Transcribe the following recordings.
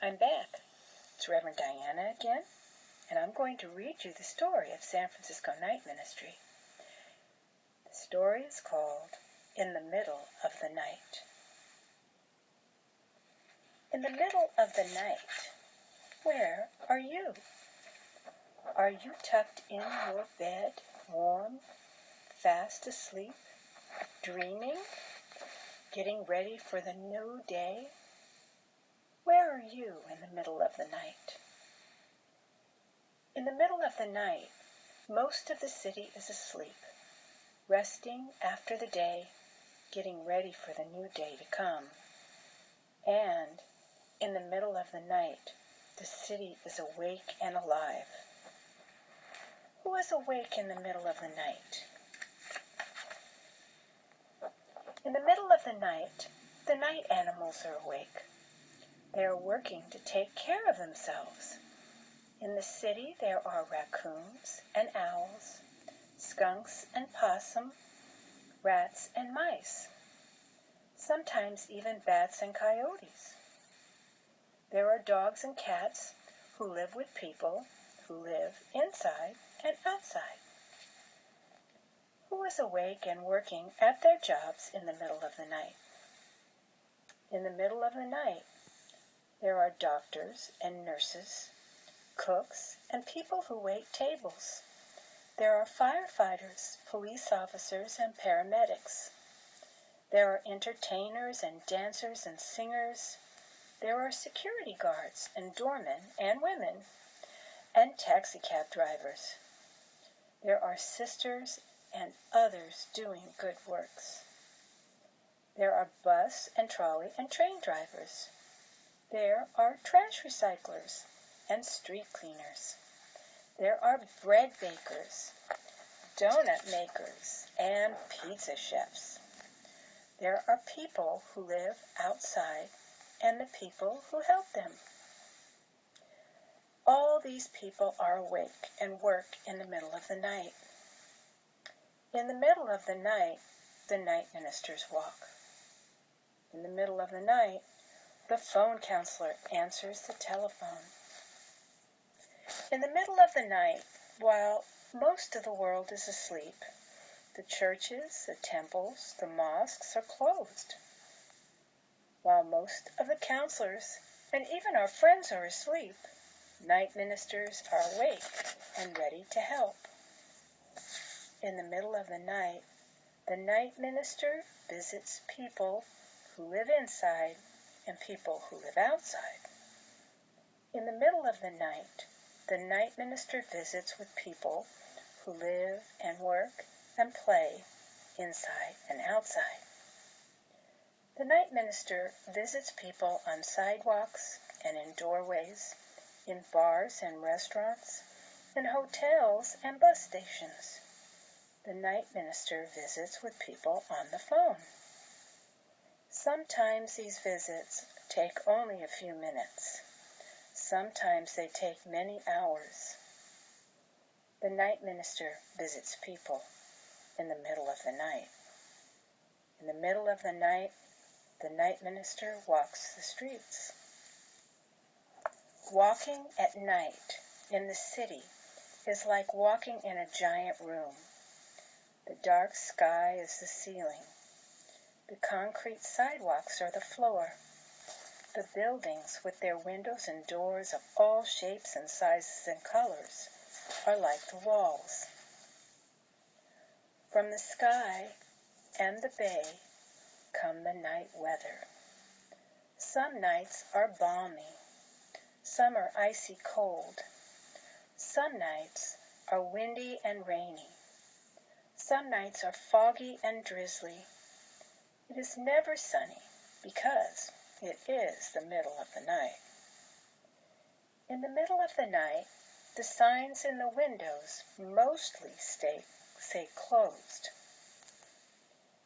I'm back. It's Reverend Diana again, and I'm going to read you the story of San Francisco Night Ministry. The story is called In the Middle of the Night. In the middle of the night, where are you? Are you tucked in your bed, warm, fast asleep, dreaming, getting ready for the new day? Where are you in the middle of the night? In the middle of the night, most of the city is asleep, resting after the day, getting ready for the new day to come. And in the middle of the night, the city is awake and alive. Who is awake in the middle of the night? In the middle of the night animals are awake. They are working to take care of themselves. In the city there are raccoons and owls, skunks and possum, rats and mice, sometimes even bats and coyotes. There are dogs and cats who live with people who live inside and outside. Who is awake and working at their jobs in the middle of the night? In the middle of the night, there are doctors and nurses, cooks, and people who wait tables. There are firefighters, police officers, and paramedics. There are entertainers and dancers and singers. There are security guards and doormen and women and taxicab drivers. There are sisters and others doing good works. There are bus and trolley and train drivers. There are trash recyclers and street cleaners. There are bread bakers, donut makers, and pizza chefs. There are people who live outside and the people who help them. All these people are awake and work in the middle of the night. In the middle of the night ministers walk. In the middle of the night, the phone counselor answers the telephone. In the middle of the night, while most of the world is asleep, the churches, the temples, the mosques are closed. While most of the counselors and even our friends are asleep, night ministers are awake and ready to help. In the middle of the night minister visits people who live inside and people who live outside. In the middle of the night minister visits with people who live and work and play inside and outside. The night minister visits people on sidewalks and in doorways, in bars and restaurants, in hotels and bus stations. The night minister visits with people on the phone. Sometimes these visits take only a few minutes. Sometimes they take many hours. The night minister visits people in the middle of the night. In the middle of the night minister walks the streets. Walking at night in the city is like walking in a giant room. The dark sky is the ceiling. The concrete sidewalks are the floor. The buildings with their windows and doors of all shapes and sizes and colors are like the walls. From the sky and the bay come the night weather. Some nights are balmy. Some are icy cold. Some nights are windy and rainy. Some nights are foggy and drizzly. It is never sunny because it is the middle of the night. In the middle of the night, the signs in the windows mostly say closed.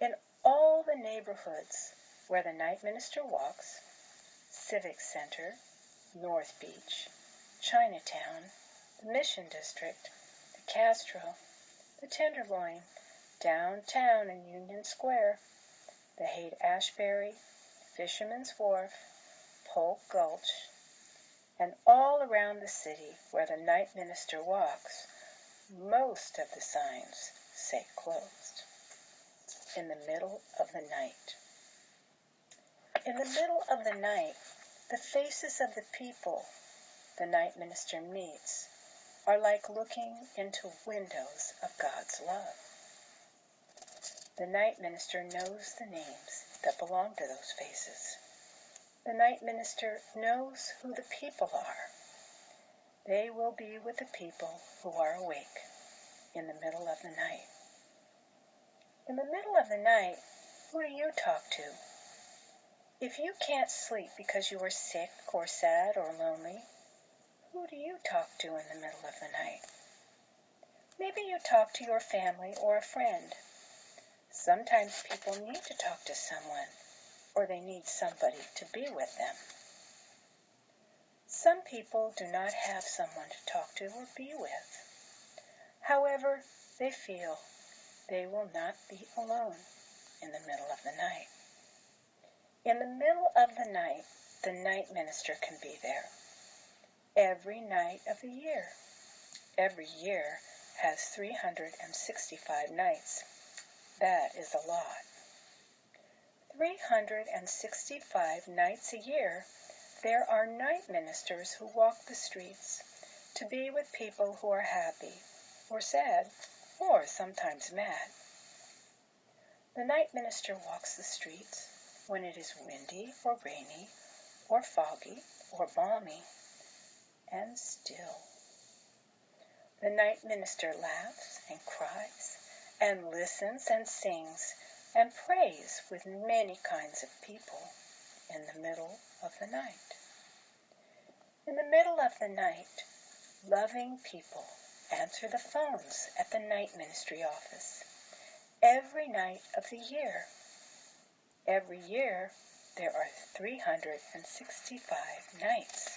In all the neighborhoods where the night minister walks, Civic Center, North Beach, Chinatown, the Mission District, the Castro, the Tenderloin, downtown and Union Square, the Haight-Ashbury, Fisherman's Wharf, Polk Gulch, And all around the city where the night minister walks, most of the signs say closed. In the middle of the night. In the middle of the night, the faces of the people the night minister meets are like looking into windows of God's love. The night minister knows the names that belong to those faces. The night minister knows who the people are. They will be with the people who are awake in the middle of the night. In the middle of the night, who do you talk to? If you can't sleep because you are sick or sad or lonely, who do you talk to in the middle of the night? Maybe you talk to your family or a friend. Sometimes people need to talk to someone, or they need somebody to be with them. Some people do not have someone to talk to or be with. However, they feel they will not be alone in the middle of the night. In the middle of the night minister can be there. Every night of the year. Every year has 365 nights. That is a lot. 365 nights a year, there are night ministers who walk the streets to be with people who are happy or sad or sometimes mad. The night minister walks the streets when it is windy or rainy or foggy or balmy and still. The night minister laughs and cries and listens and sings and prays with many kinds of people in the middle of the night. In the middle of the night, loving people answer the phones at the night ministry office every night of the year. Every year, there are 365 nights.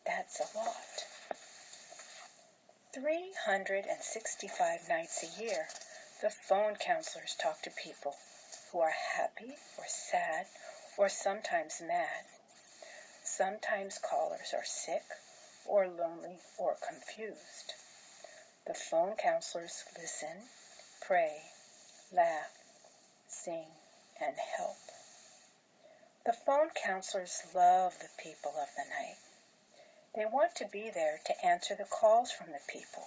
That's a lot. 365 nights a year, the phone counselors talk to people who are happy or sad or sometimes mad. Sometimes callers are sick or lonely or confused. The phone counselors listen, pray, laugh, sing, and help. The phone counselors love the people of the night. They want to be there to answer the calls from the people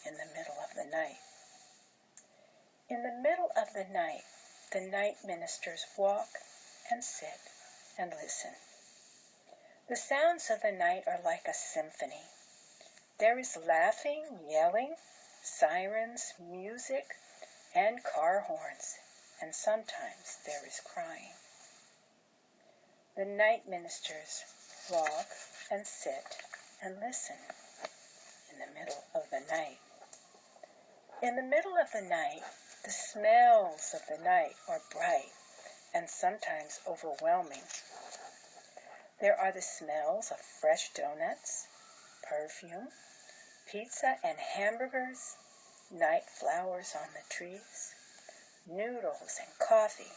in the middle of the night. In the middle of the night ministers walk and sit and listen. The sounds of the night are like a symphony. There is laughing, yelling, sirens, music, and car horns, and sometimes there is crying. The night ministers walk and sit and listen in the middle of the night. In the middle of the night, the smells of the night are bright and sometimes overwhelming. There are the smells of fresh donuts, perfume, pizza and hamburgers, night flowers on the trees, noodles and coffee,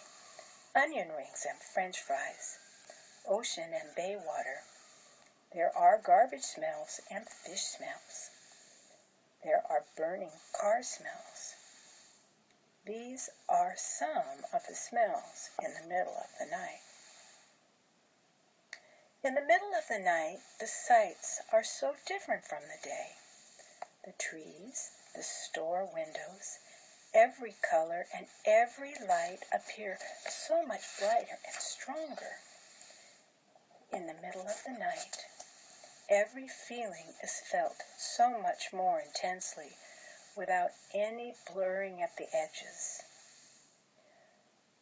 onion rings and French fries, ocean and bay water. There are garbage smells and fish smells. There are burning car smells. These are some of the smells in the middle of the night. In the middle of the night, the sights are so different from the day. The trees, the store windows, every color and every light appear so much brighter and stronger. In the middle of the night, every feeling is felt so much more intensely without any blurring at the edges.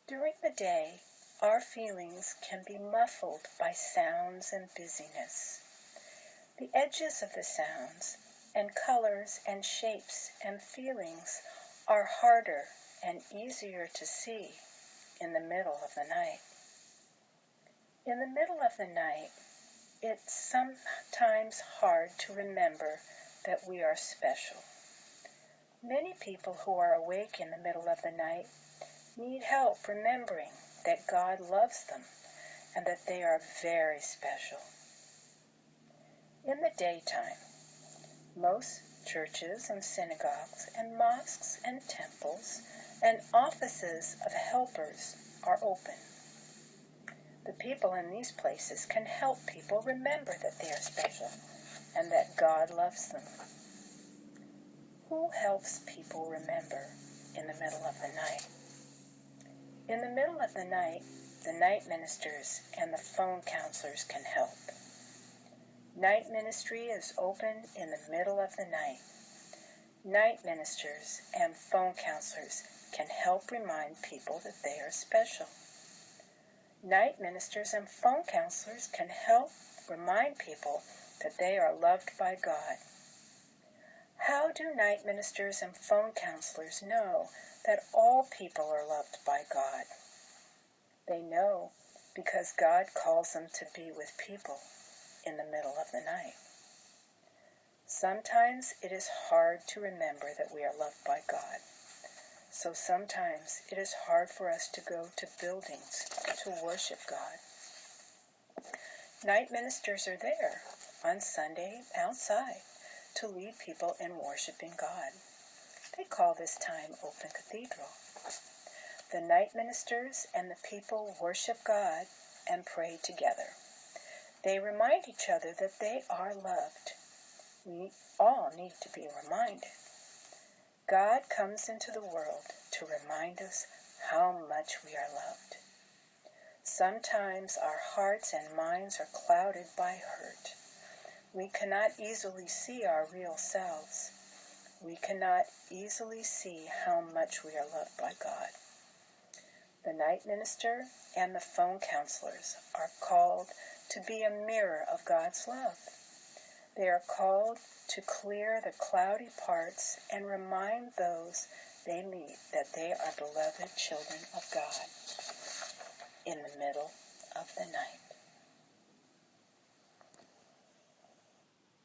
During the day, our feelings can be muffled by sounds and busyness. The edges of the sounds and colors and shapes and feelings are harder and easier to see in the middle of the night. In the middle of the night, it's sometimes hard to remember that we are special. Many people who are awake in the middle of the night need help remembering that God loves them and that they are very special. In the daytime, most churches and synagogues and mosques and temples and offices of helpers are open. The people in these places can help people remember that they are special and that God loves them. Who helps people remember in the middle of the night? In the middle of the night ministers and the phone counselors can help. Night ministry is open in the middle of the night. Night ministers and phone counselors can help remind people that they are special. Night ministers and phone counselors can help remind people that they are loved by God. How do night ministers and phone counselors know that all people are loved by God? They know because God calls them to be with people in the middle of the night. Sometimes it is hard to remember that we are loved by God. So sometimes it is hard for us to go to buildings to worship God. Night ministers are there on Sunday outside to lead people in worshiping God. They call this time Open Cathedral. The night ministers and the people worship God and pray together. They remind each other that they are loved. We all need to be reminded. God comes into the world to remind us how much we are loved. Sometimes our hearts and minds are clouded by hurt. We cannot easily see our real selves. We cannot easily see how much we are loved by God. The night minister and the phone counselors are called to be a mirror of God's love. They are called to clear the cloudy parts and remind those they meet that they are beloved children of God in the middle of the night.